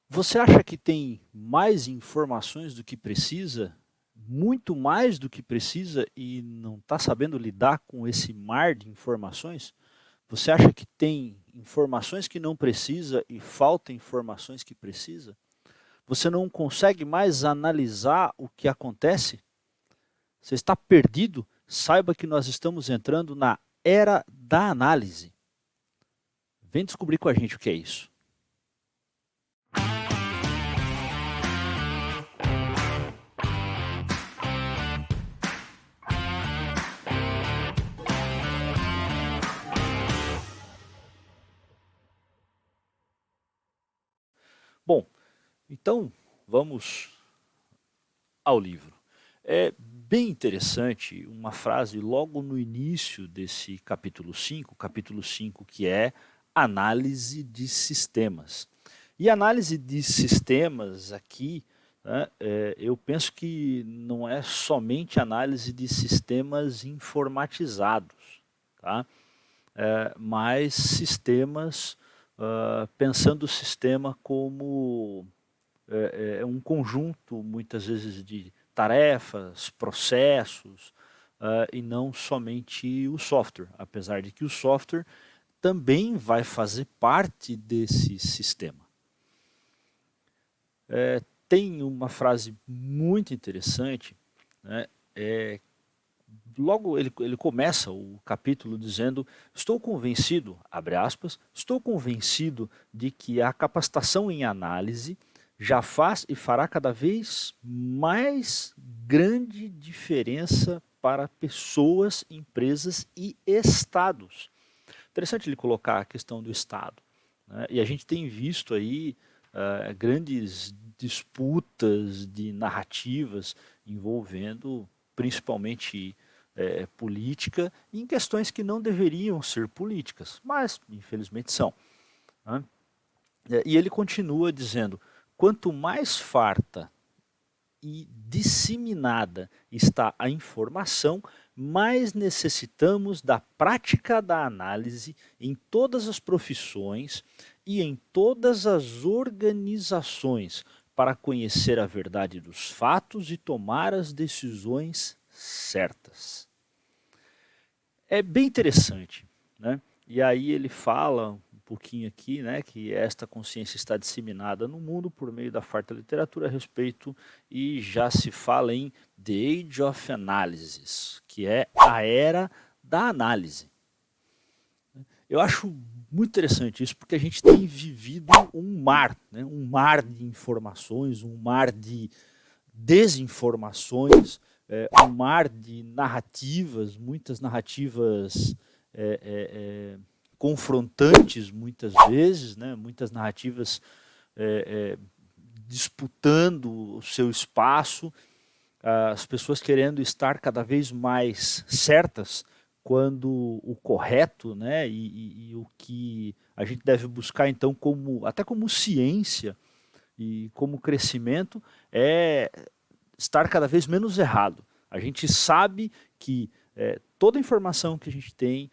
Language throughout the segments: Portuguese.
Você acha que tem mais informações do que precisa, muito mais do que precisa e não está sabendo lidar com esse mar de informações? Você acha que tem informações que não precisa e falta informações que precisa? Você não consegue mais analisar o que acontece? Você está perdido? Saiba que nós estamos entrando na era da análise. Vem descobrir com a gente o que é isso. Bom, então vamos ao livro. É bem interessante uma frase logo no início desse capítulo 5 que é análise de sistemas. E análise de sistemas aqui, né, eu penso que não é somente análise de sistemas informatizados, tá? Mas sistemas, pensando o sistema como um conjunto, muitas vezes, de tarefas, processos, e não somente o software, apesar de que o software também vai fazer parte desse sistema. Tem uma frase muito interessante, né, logo ele começa o capítulo dizendo: estou convencido, abre aspas, estou convencido de que a capacitação em análise já faz e fará cada vez mais grande diferença para pessoas, empresas e estados. Interessante ele colocar a questão do estado, né? E a gente tem visto aí grandes disputas de narrativas envolvendo principalmente política em questões que não deveriam ser políticas, mas infelizmente são, né? E ele continua dizendo: quanto mais farta e disseminada está a informação, mais necessitamos da prática da análise em todas as profissões e em todas as organizações para conhecer a verdade dos fatos e tomar as decisões certas. É bem interessante, né? E aí ele fala um pouquinho aqui, né, que esta consciência está disseminada no mundo por meio da farta literatura a respeito e já se fala em The Age of Analysis, que é a era da análise. Eu acho muito interessante isso porque a gente tem vivido um mar, né, um mar de informações, um mar de desinformações, um mar de narrativas, muitas narrativas confrontantes muitas vezes, né? Muitas narrativas disputando o seu espaço, as pessoas querendo estar cada vez mais certas quando o correto, né, e o que a gente deve buscar então como até como ciência e como crescimento é estar cada vez menos errado. A gente sabe que toda informação que a gente tem,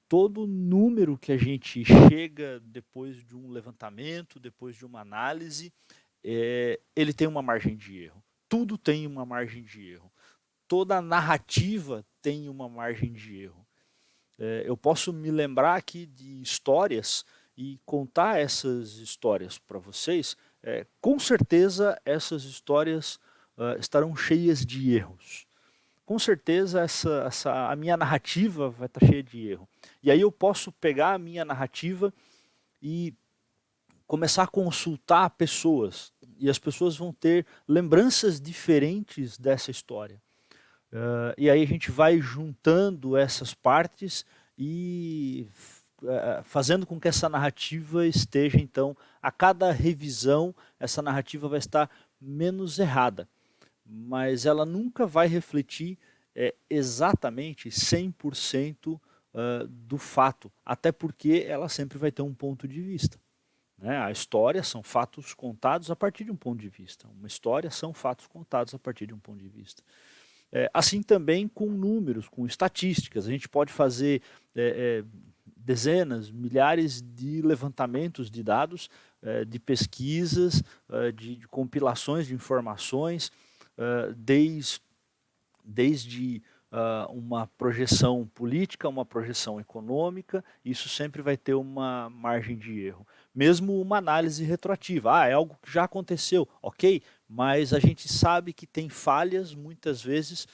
todo número que a gente chega depois de um levantamento, depois de uma análise, ele tem uma margem de erro. Tudo tem uma margem de erro. Toda narrativa tem uma margem de erro. Eu posso me lembrar aqui de histórias e contar essas histórias para vocês. Com certeza essas histórias estarão cheias de erros. Com certeza a minha narrativa vai estar cheia de erro. E aí eu posso pegar a minha narrativa e começar a consultar pessoas. E as pessoas vão ter lembranças diferentes dessa história. E aí a gente vai juntando essas partes e fazendo com que essa narrativa esteja, então, a cada revisão, essa narrativa vai estar menos errada. Mas ela nunca vai refletir exatamente 100% do fato, até porque ela sempre vai ter um ponto de vista, né? A história são fatos contados a partir de um ponto de vista. Uma história são fatos contados a partir de um ponto de vista. Assim também com números, com estatísticas. A gente pode fazer dezenas, milhares de levantamentos de dados, de pesquisas, de compilações de informações, desde uma projeção política, uma projeção econômica, isso sempre vai ter uma margem de erro. Mesmo uma análise retroativa, é algo que já aconteceu, ok, mas a gente sabe que tem falhas, muitas vezes,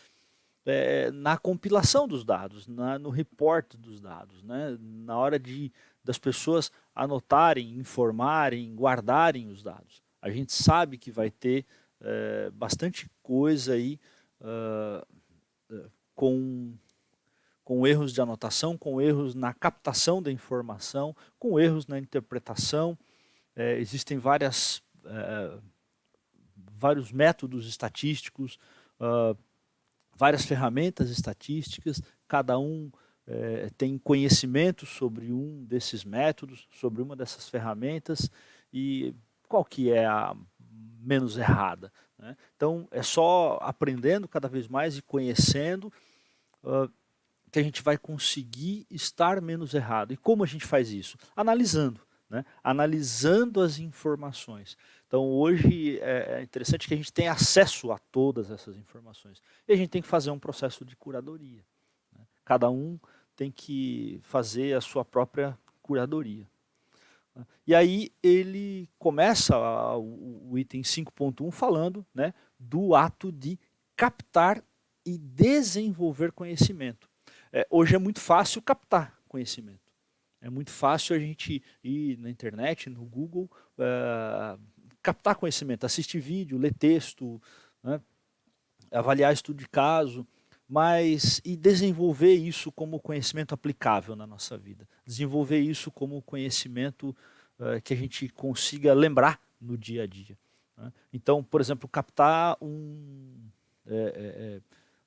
na compilação dos dados, no report dos dados, né? Na hora das pessoas anotarem, informarem, guardarem os dados. A gente sabe que vai ter bastante coisa aí com erros de anotação, com erros na captação da informação, com erros na interpretação. Existem vários métodos estatísticos, várias ferramentas estatísticas, cada um tem conhecimento sobre um desses métodos, sobre uma dessas ferramentas, e qual que é a menos errada, né? Então é só aprendendo cada vez mais e conhecendo que a gente vai conseguir estar menos errado. E como a gente faz isso? Analisando, né? Analisando as informações. Então hoje é interessante que a gente tenha acesso a todas essas informações. E a gente tem que fazer um processo de curadoria, né? Cada um tem que fazer a sua própria curadoria. E aí ele começa o item 5.1 falando, né, do ato de captar e desenvolver conhecimento. Hoje é muito fácil captar conhecimento. É muito fácil a gente ir na internet, no Google, captar conhecimento, assistir vídeo, ler texto, né, avaliar estudo de caso, e desenvolver isso como conhecimento aplicável na nossa vida. Desenvolver isso como conhecimento que a gente consiga lembrar no dia a dia, né? Então, por exemplo, captar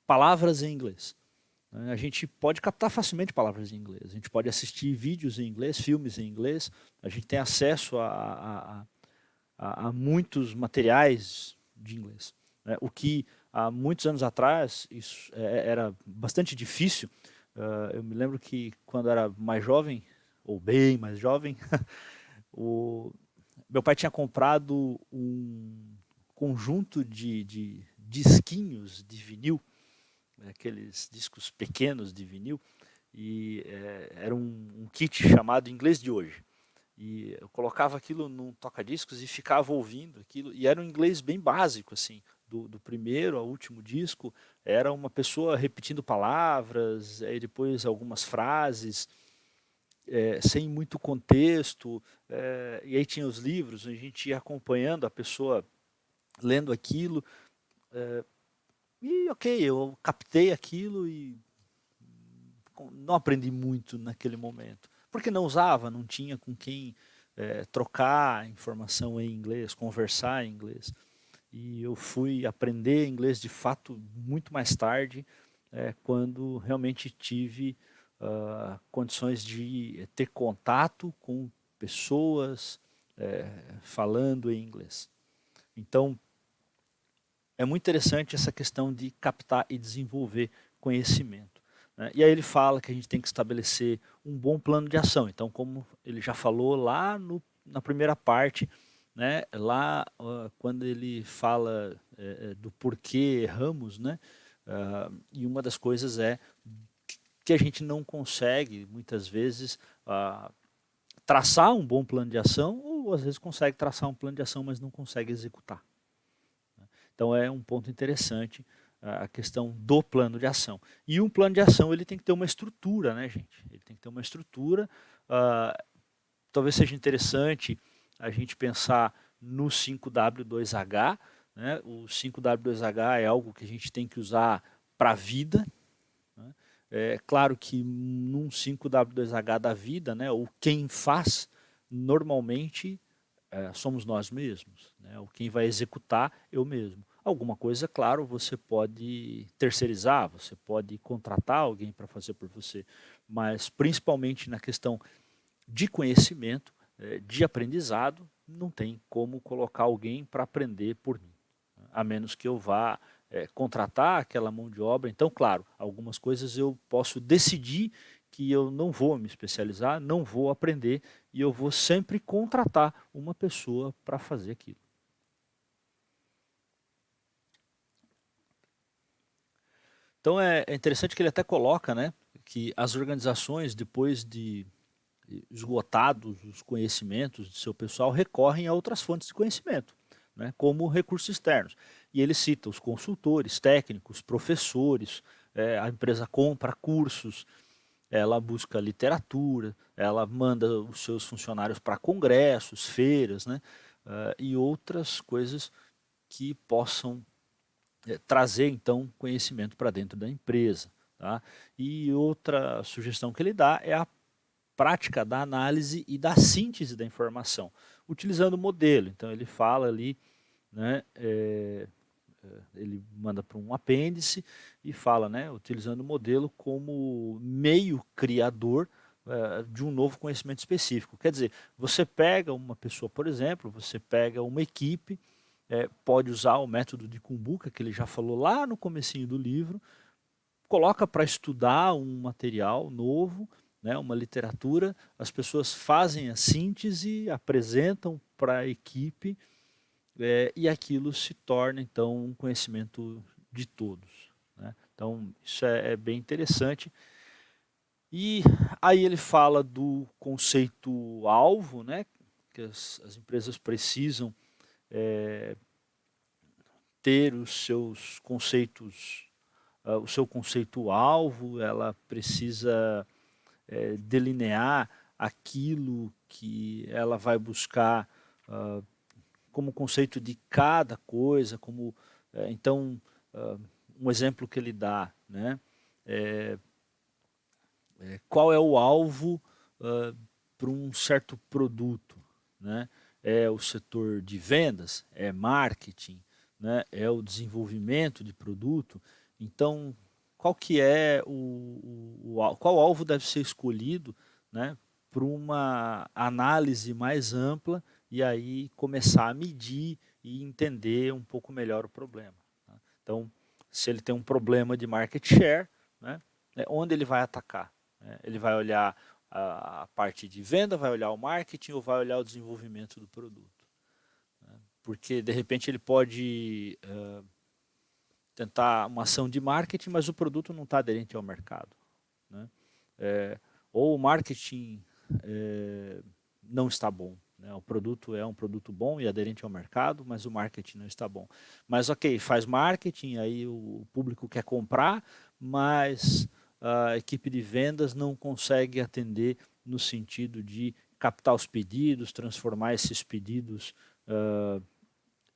palavras em inglês. A gente pode captar facilmente palavras em inglês, a gente pode assistir vídeos em inglês, filmes em inglês, a gente tem acesso a muitos materiais de inglês, né? O que há muitos anos atrás isso era bastante difícil. Eu me lembro que quando era mais jovem, ou bem mais jovem, meu pai tinha comprado um conjunto de disquinhos de vinil, aqueles discos pequenos de vinil, e era um kit chamado Inglês de Hoje. E eu colocava aquilo num toca-discos e ficava ouvindo aquilo, e era um inglês bem básico, assim, do primeiro ao último disco, era uma pessoa repetindo palavras, aí depois algumas frases, sem muito contexto, e aí tinha os livros, a gente ia acompanhando a pessoa lendo aquilo, e ok, eu captei aquilo e não aprendi muito naquele momento, porque não usava, não tinha com quem trocar informação em inglês, conversar em inglês. E eu fui aprender inglês de fato muito mais tarde, quando realmente tive condições de ter contato com pessoas falando em inglês. Então, é muito interessante essa questão de captar e desenvolver conhecimento, né? E aí ele fala que a gente tem que estabelecer um bom plano de ação. Então, como ele já falou lá na primeira parte, né, lá quando ele fala do porquê erramos, né, e uma das coisas é que a gente não consegue, muitas vezes, traçar um bom plano de ação, ou às vezes consegue traçar um plano de ação, mas não consegue executar. Então é um ponto interessante a questão do plano de ação. E um plano de ação ele tem que ter uma estrutura, né, gente? Ele tem que ter uma estrutura. Talvez seja interessante a gente pensar no 5W2H, né? O 5W2H é algo que a gente tem que usar para a vida, né? É claro que num 5W2H da vida, né, o quem faz normalmente somos nós mesmos, né? O quem vai executar eu mesmo. Alguma coisa, claro, você pode terceirizar, você pode contratar alguém para fazer por você, mas principalmente na questão de conhecimento, de aprendizado, não tem como colocar alguém para aprender por mim, a menos que eu vá contratar aquela mão de obra. Então, claro, algumas coisas eu posso decidir que eu não vou me especializar, não vou aprender e eu vou sempre contratar uma pessoa para fazer aquilo. Então é interessante que ele até coloca, né, que as organizações, depois de esgotados os conhecimentos de seu pessoal, recorrem a outras fontes de conhecimento, né, como recursos externos. E ele cita os consultores, técnicos, professores, a empresa compra cursos, ela busca literatura, ela manda os seus funcionários para congressos, feiras, né, e outras coisas que possam trazer então conhecimento para dentro da empresa. Tá? E outra sugestão que ele dá é a prática da análise e da síntese da informação, utilizando o modelo. Então ele fala ali, né, ele manda para um apêndice e fala, né, utilizando o modelo como meio criador de um novo conhecimento específico. Quer dizer, você pega uma pessoa, por exemplo, você pega uma equipe, pode usar o método de Kumbuka, que ele já falou lá no comecinho do livro, coloca para estudar um material novo, né, uma literatura, as pessoas fazem a síntese, apresentam para a equipe, e aquilo se torna então um conhecimento de todos. Né? Então isso é bem interessante. E aí ele fala do conceito alvo, né, que as empresas precisam ter os seus conceitos, o seu conceito alvo, ela precisa delinear aquilo que ela vai buscar como conceito de cada coisa, como então um exemplo que ele dá, né? Qual é o alvo para um certo produto, né? É o setor de vendas, é marketing, né? É o desenvolvimento de produto. Então, qual que é qual alvo deve ser escolhido, né, para uma análise mais ampla e aí começar a medir e entender um pouco melhor o problema. Tá? Então, se ele tem um problema de market share, né, onde ele vai atacar? Né? Ele vai olhar a parte de venda, vai olhar o marketing ou vai olhar o desenvolvimento do produto? Né? Porque, de repente, ele pode tentar uma ação de marketing, mas o produto não está aderente ao mercado. Né? Ou o marketing não está bom. Né? O produto é um produto bom e aderente ao mercado, mas o marketing não está bom. Mas ok, faz marketing, aí o público quer comprar, mas a equipe de vendas não consegue atender no sentido de captar os pedidos, transformar esses pedidos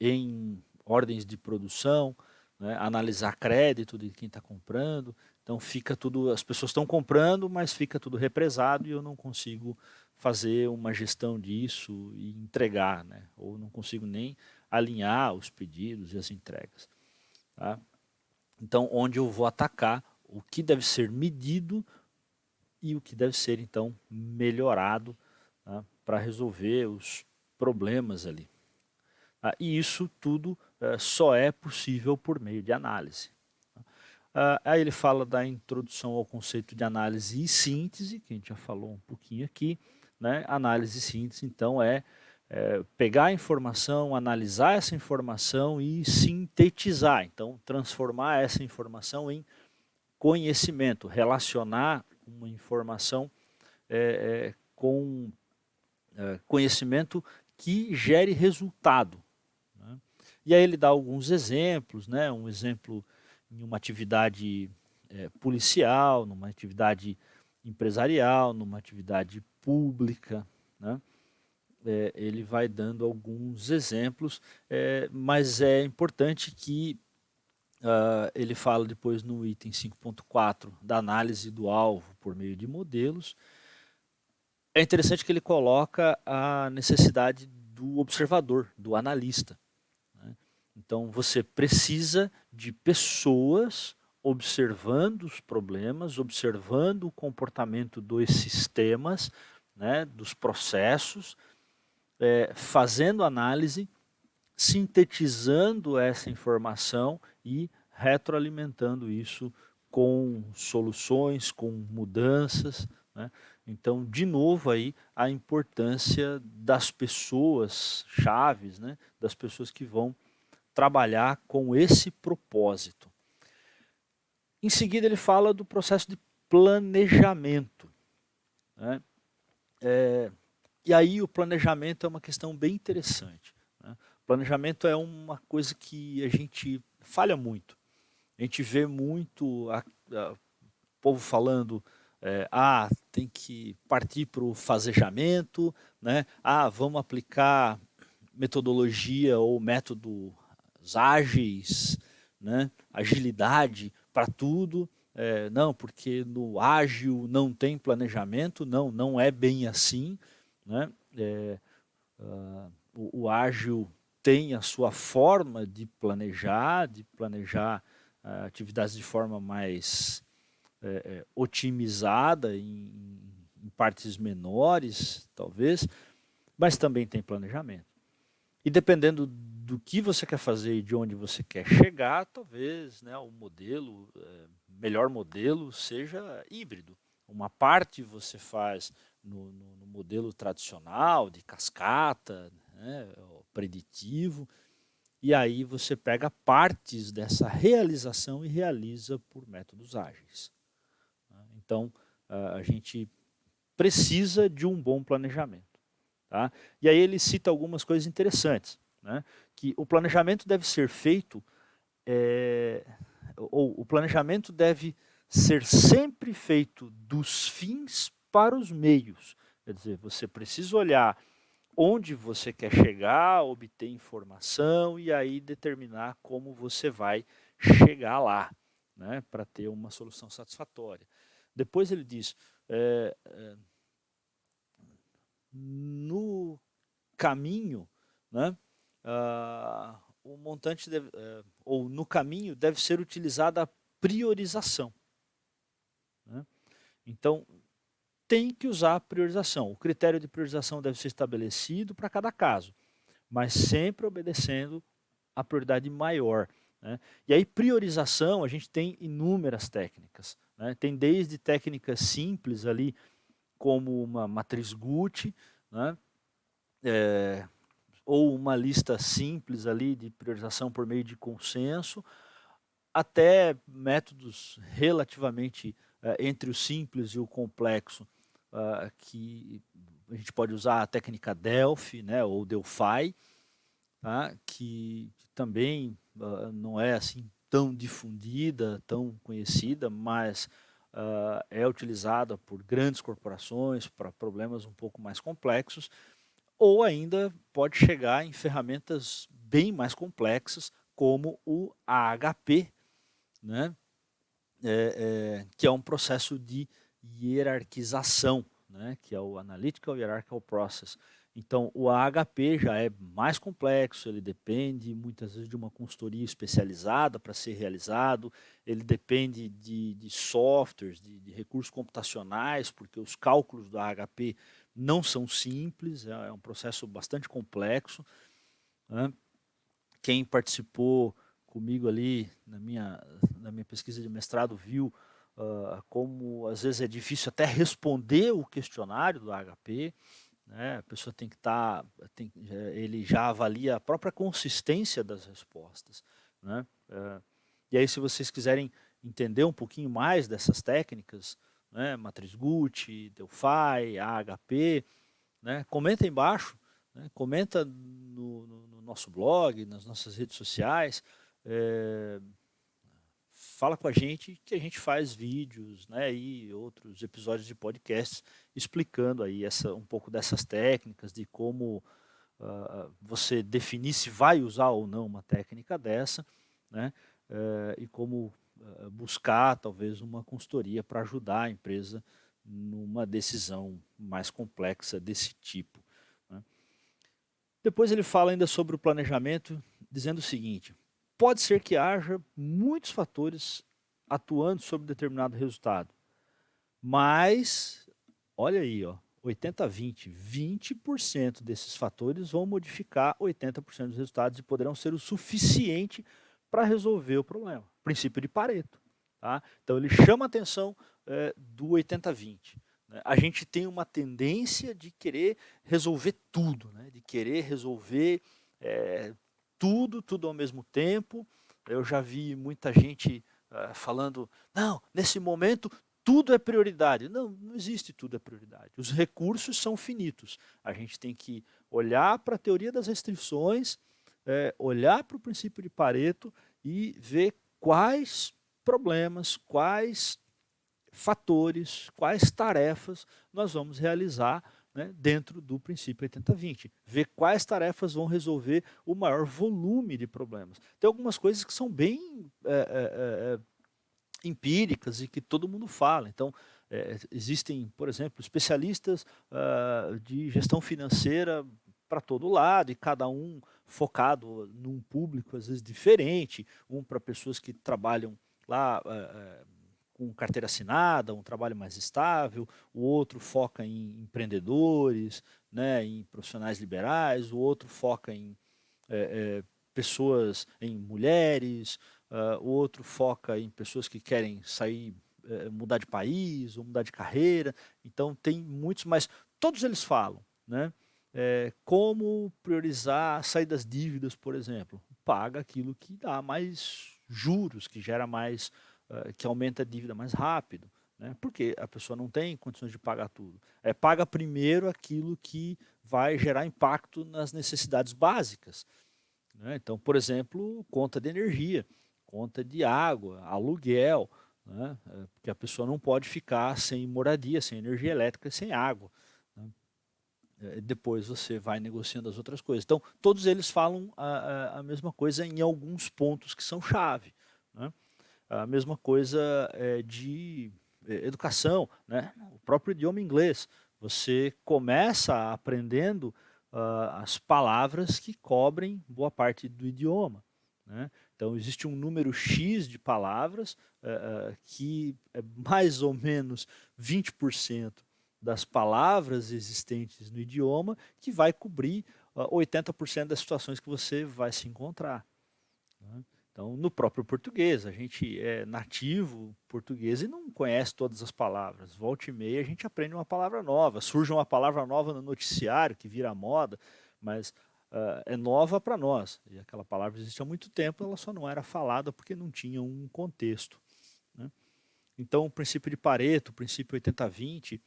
em ordens de produção, né, analisar crédito de quem está comprando. Então fica tudo, as pessoas estão comprando, mas fica tudo represado e eu não consigo fazer uma gestão disso e entregar, né? Ou não consigo nem alinhar os pedidos e as entregas. Tá? Então, onde eu vou atacar o que deve ser medido e o que deve ser, então, melhorado, tá? Para resolver os problemas ali. E isso tudo só é possível por meio de análise. Aí ele fala da introdução ao conceito de análise e síntese, que a gente já falou um pouquinho aqui. Né? Análise e síntese, então, pegar a informação, analisar essa informação e sintetizar. Então, transformar essa informação em conhecimento, relacionar uma informação com conhecimento que gere resultado. Né? E aí ele dá alguns exemplos, né? Um exemplo em uma atividade policial, numa atividade empresarial, numa atividade pública. Né? Ele vai dando alguns exemplos, mas é importante que ele fala depois no item 5.4 da análise do alvo por meio de modelos. É interessante que ele coloca a necessidade do observador, do analista. Né? Então você precisa de pessoas observando os problemas, observando o comportamento dos sistemas, né, dos processos, fazendo análise, sintetizando essa informação e retroalimentando isso com soluções, com mudanças, né? Então, de novo aí, a importância das pessoas chaves, né? Das pessoas que vão trabalhar com esse propósito. Em seguida, ele fala do processo de planejamento, né? E aí o planejamento é uma questão bem interessante, né? Planejamento é uma coisa que a gente falha muito. A gente vê muito o povo falando, tem que partir para o fazejamento, né? Vamos aplicar metodologia ou métodos ágeis, né? Agilidade para tudo. Não, porque no ágil não tem planejamento. Não, não é bem assim, né? O ágil tem a sua forma de planejar atividades de forma mais otimizada, em partes menores, talvez, mas também tem planejamento. E dependendo do que você quer fazer e de onde você quer chegar, talvez, né, o melhor modelo seja híbrido. Uma parte você faz no modelo tradicional, de cascata, né, preditivo, e aí você pega partes dessa realização e realiza por métodos ágeis. Então, a gente precisa de um bom planejamento. Tá? E aí ele cita algumas coisas interessantes, né? Que o planejamento deve ser feito, ou o planejamento deve ser sempre feito dos fins para os meios. Quer dizer, você precisa olhar onde você quer chegar, obter informação e aí determinar como você vai chegar lá, né, para ter uma solução satisfatória. Depois ele diz, no caminho, né, o montante ou no caminho deve ser utilizada a priorização, né? Então, tem que usar a priorização. O critério de priorização deve ser estabelecido para cada caso, mas sempre obedecendo a prioridade maior, né? E aí, priorização, a gente tem inúmeras técnicas, né? Tem desde técnicas simples ali, como uma matriz Gucci, né? Ou uma lista simples ali de priorização por meio de consenso, até métodos relativamente entre o simples e o complexo, que a gente pode usar a técnica Delphi, né, ou Delphi, tá, que também não é assim tão difundida, tão conhecida, mas é utilizada por grandes corporações para problemas um pouco mais complexos, ou ainda pode chegar em ferramentas bem mais complexas, como o AHP, né? Que é um processo de hierarquização, né? Que é o Analytical Hierarchical Process. Então, o AHP já é mais complexo, ele depende muitas vezes de uma consultoria especializada para ser realizado, ele depende de softwares, de recursos computacionais, porque os cálculos do AHP não são simples, é um processo bastante complexo, né? Quem participou comigo ali na minha pesquisa de mestrado viu como às vezes é difícil até responder o questionário do AHP, né? A pessoa tem que estar, ele já avalia a própria consistência das respostas, né? E aí, se vocês quiserem entender um pouquinho mais dessas técnicas, né, matriz Gucci, Delphi, AHP, né, comenta aí embaixo, né, comenta no nosso blog, nas nossas redes sociais, fala com a gente que a gente faz vídeos, né, e outros episódios de podcasts explicando aí um pouco dessas técnicas, de como você definir se vai usar ou não uma técnica dessa, né, e como buscar talvez uma consultoria para ajudar a empresa numa decisão mais complexa desse tipo, né. Depois ele fala ainda sobre o planejamento, dizendo o seguinte: pode ser que haja muitos fatores atuando sobre determinado resultado, mas olha aí, ó, 80-20, 20% desses fatores vão modificar 80% dos resultados e poderão ser o suficiente para resolver o problema. Princípio de Pareto, Tá? Então ele chama a atenção do 80-20. Né? A gente tem uma tendência de querer resolver tudo, né? De querer resolver tudo ao mesmo tempo. Eu já vi muita gente falando, não, nesse momento tudo é prioridade. Não, não existe tudo é prioridade. Os recursos são finitos. A gente tem que olhar para a teoria das restrições, olhar para o princípio de Pareto e ver quais problemas, quais fatores, quais tarefas nós vamos realizar, né, dentro do princípio 80-20. Ver quais tarefas vão resolver o maior volume de problemas. Tem algumas coisas que são bem empíricas e que todo mundo fala. Então, existem, por exemplo, especialistas de gestão financeira para todo lado, e cada um focado num público às vezes diferente, um para pessoas que trabalham lá com carteira assinada, um trabalho mais estável, o outro foca em empreendedores, né, em profissionais liberais, o outro foca em pessoas, em mulheres, o outro foca em pessoas que querem sair, mudar de país ou mudar de carreira. Então tem muitos, mas todos eles falam, né? Como priorizar sair das dívidas, por exemplo. Paga aquilo que dá mais juros, que gera mais, que aumenta a dívida mais rápido. Né? Porque a pessoa não tem condições de pagar tudo. Paga primeiro aquilo que vai gerar impacto nas necessidades básicas. Né? Então, por exemplo, conta de energia, conta de água, aluguel, né? Porque a pessoa não pode ficar sem moradia, sem energia elétrica, sem água. Né? Depois você vai negociando as outras coisas. Então, todos eles falam a mesma coisa em alguns pontos que são chave. Né? A mesma coisa de educação, né? O próprio idioma inglês. Você começa aprendendo as palavras que cobrem boa parte do idioma. Né? Então, existe um número X de palavras que é mais ou menos 20% das palavras existentes no idioma que vai cobrir 80% das situações que você vai se encontrar. Né? Então, no próprio português, a gente é nativo português e não conhece todas as palavras. Volta e meia a gente aprende uma palavra nova, surge uma palavra nova no noticiário que vira moda, mas é nova para nós. E aquela palavra existe há muito tempo, ela só não era falada porque não tinha um contexto. Né? Então, o princípio de Pareto, o princípio 80-20,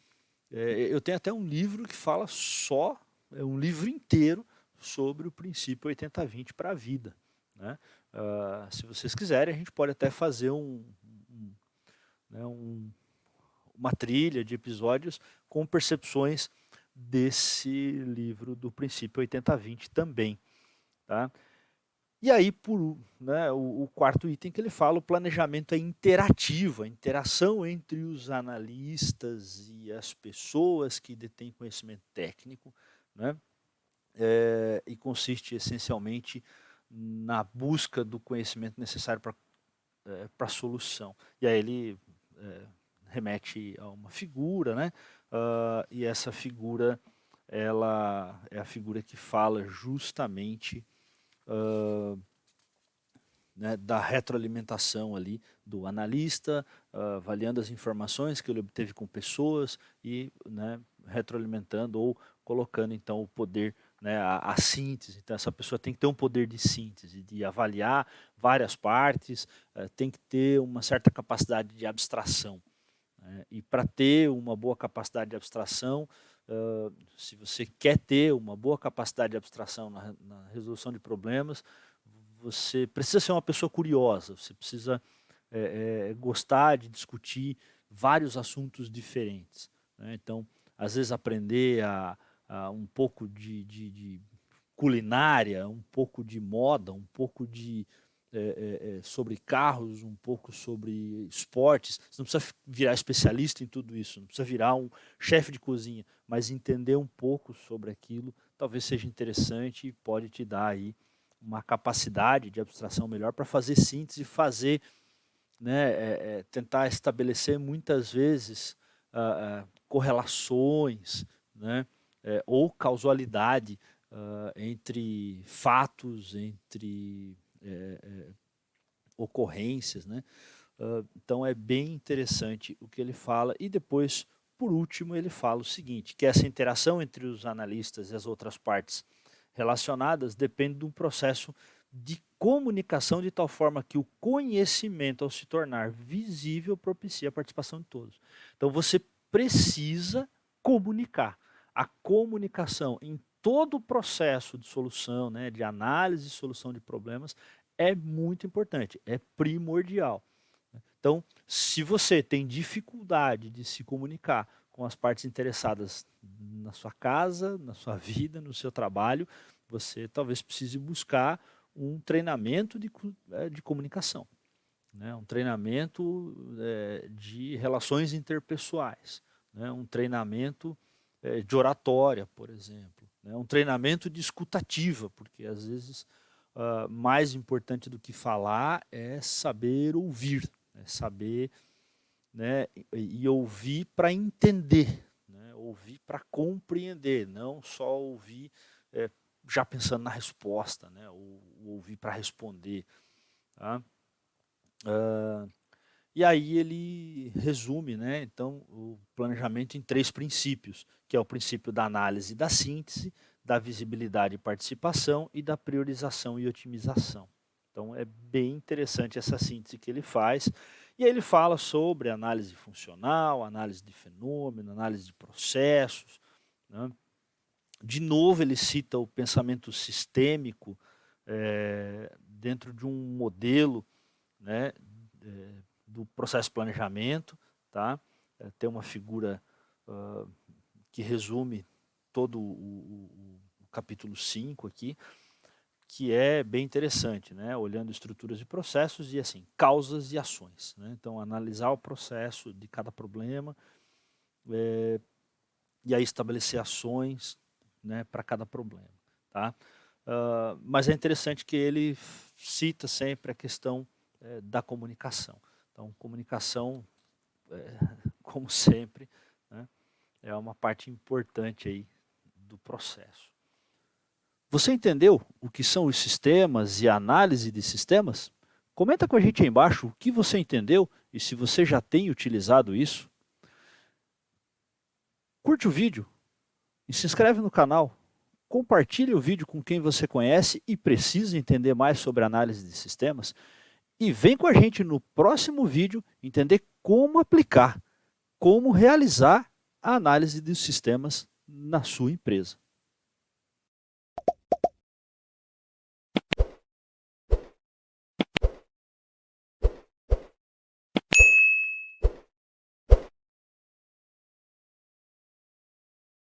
eu tenho até um livro que fala só, um livro inteiro sobre o princípio 80-20 para a vida. Né? Se vocês quiserem, a gente pode até fazer né, uma trilha de episódios com percepções desse livro do princípio 80-20 também. Tá? E aí, né, o quarto item que ele fala, o planejamento é interativo, a interação entre os analistas e as pessoas que detêm conhecimento técnico, né, e consiste essencialmente na busca do conhecimento necessário para a solução. E aí ele remete a uma figura, né, e essa figura ela é a figura que fala justamente né, da retroalimentação ali do analista, avaliando as informações que ele obteve com pessoas e, né, retroalimentando ou colocando então o poder, né, a síntese. Então essa pessoa tem que ter um poder de síntese, de avaliar várias partes, tem que ter uma certa capacidade de abstração. Né? E para ter uma boa capacidade de abstração, se você quer ter uma boa capacidade de abstração na resolução de problemas, você precisa ser uma pessoa curiosa, você precisa gostar de discutir vários assuntos diferentes. Né? Então, às vezes aprender um pouco de culinária, um pouco de moda, um pouco de sobre carros, um pouco sobre esportes. Você não precisa virar especialista em tudo isso, não precisa virar um chefe de cozinha, mas entender um pouco sobre aquilo talvez seja interessante e pode te dar aí uma capacidade de abstração melhor para fazer síntese, fazer, né, tentar estabelecer muitas vezes correlações, né, ou causalidade entre fatos, entre ocorrências, né, Então é bem interessante o que ele fala. E depois, por último, ele fala o seguinte, que essa interação entre os analistas e as outras partes relacionadas depende de um processo de comunicação de tal forma que o conhecimento, ao se tornar visível, propicia a participação de todos. Então você precisa comunicar. A comunicação em todo o processo de solução, né, de análise e solução de problemas, é muito importante, é primordial. Então, se você tem dificuldade de se comunicar com as partes interessadas na sua casa, na sua vida, no seu trabalho, você talvez precise buscar um treinamento de comunicação, né? Um treinamento de relações interpessoais, né? Um treinamento de oratória, por exemplo, né? Um treinamento de escutativa, porque às vezes mais importante do que falar é saber ouvir, né? Saber, né, e ouvir para entender, né? Ouvir para compreender, não só ouvir já pensando na resposta, né? Ou ouvir para responder. Tá? E aí ele resume, né, então, o planejamento em 3 princípios, que é o princípio da análise e da síntese, da visibilidade e participação e da priorização e otimização. Então é bem interessante essa síntese que ele faz. E aí ele fala sobre análise funcional, análise de fenômeno, análise de processos, né? De novo ele cita o pensamento sistêmico dentro de um modelo, né, do processo de planejamento, tá? Tem uma figura que resume todo o capítulo 5 aqui, que é bem interessante, né? Olhando estruturas e processos e assim, causas e ações, né? Então, analisar o processo de cada problema e aí estabelecer ações, né, para cada problema, tá? Mas é interessante que ele cita sempre a questão da comunicação. Então, comunicação, como sempre, né, é uma parte importante aí do processo. Você entendeu o que são os sistemas e a análise de sistemas? Comenta com a gente aí embaixo o que você entendeu e se você já tem utilizado isso. Curte o vídeo e se inscreve no canal. Compartilhe o vídeo com quem você conhece e precisa entender mais sobre análise de sistemas. E vem com a gente no próximo vídeo entender como aplicar, como realizar a análise dos sistemas na sua empresa.